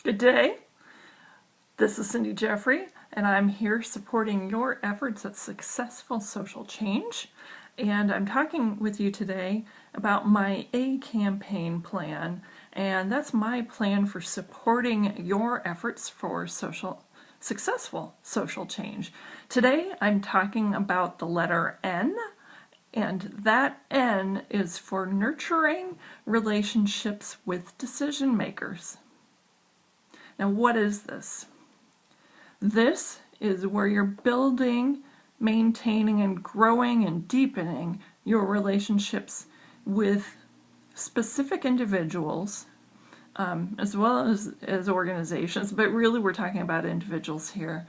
Good day. This is Cindy Jeffrey, and I'm here supporting your efforts at successful social change. And I'm talking with you today about my A campaign plan, and that's my plan for supporting your efforts for successful social change. Today I'm talking about the letter N, and that N is for nurturing relationships with decision makers. Now, what is this? This is where you're building, maintaining, and growing and deepening your relationships with specific individuals, as well as organizations, but really we're talking about individuals here,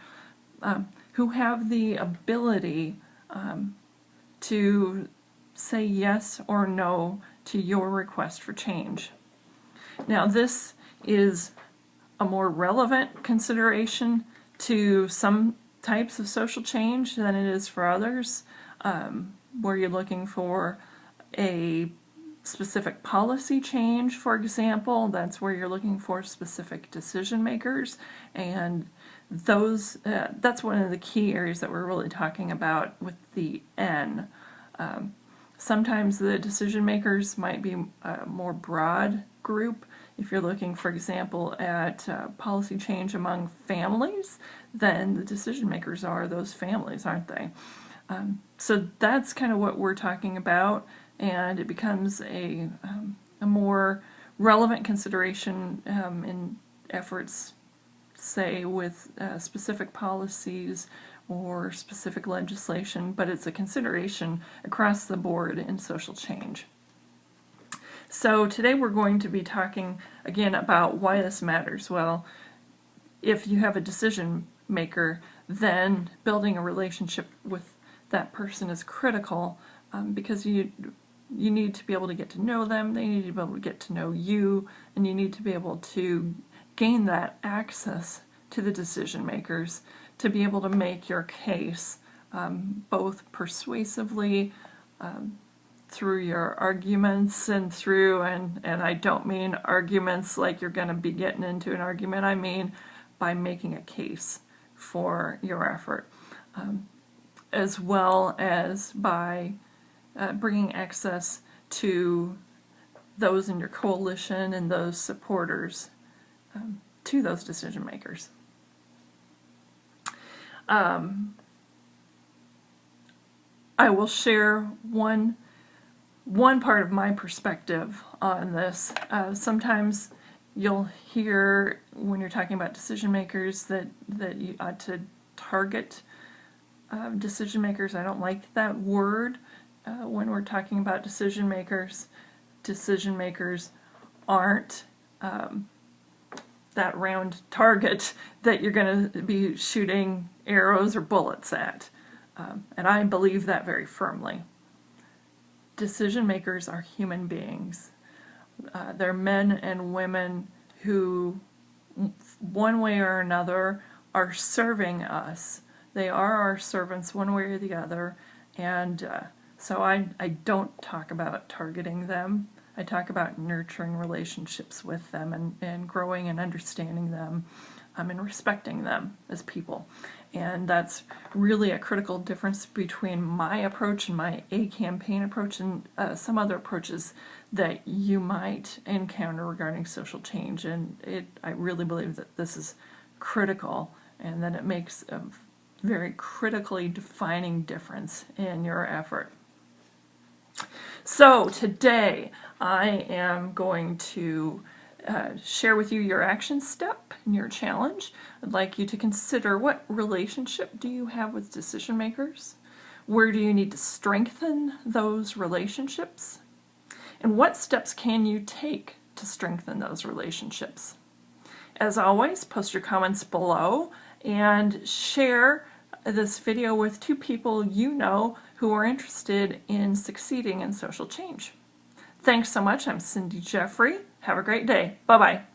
who have the ability to say yes or no to your request for change. Now, this is a more relevant consideration to some types of social change than it is for others, where you're looking for a specific policy change, for example. That's where you're looking for specific decision makers, and that's one of the key areas that we're really talking about with the N. Sometimes the decision makers might be a more broad group. If you're looking, for example, at policy change among families, then the decision makers are those families, aren't they? So that's kind of what we're talking about, and it becomes a more relevant consideration in efforts, say, with specific policies or specific legislation, but it's a consideration across the board in social change. So today we're going to be talking again about why this matters. Well, if you have a decision maker, then building a relationship with that person is critical, because you need to be able to get to know them, they need to be able to get to know you, and you need to be able to gain that access to the decision makers to be able to make your case, both persuasively, through your arguments and I don't mean arguments like you're going to be getting into an argument. I mean by making a case for your effort, as well as by bringing access to those in your coalition and those supporters, to those decision makers. I will share one part of my perspective on this. Sometimes you'll hear when you're talking about decision makers that you ought to target decision makers. I don't like that word when we're talking about decision makers. Decision makers aren't that round target that you're going to be shooting arrows or bullets at. And I believe that very firmly. Decision makers are human beings. They're men and women who, one way or another, are serving us. They are our servants one way or the other, and so I don't talk about targeting them. I talk about nurturing relationships with them and growing and understanding them, and respecting them as people. And that's really a critical difference between my approach and my A campaign approach and some other approaches that you might encounter regarding social change. And I really believe that this is critical, and that it makes a very critically defining difference in your effort. So today I am going to share with you your action step and your challenge. I'd like you to consider, what relationship do you have with decision makers? Where do you need to strengthen those relationships? And what steps can you take to strengthen those relationships? As always, post your comments below and share this video with 2 people you know who are interested in succeeding in social change. Thanks so much. I'm Cindy Jeffrey. Have a great day. Bye-bye.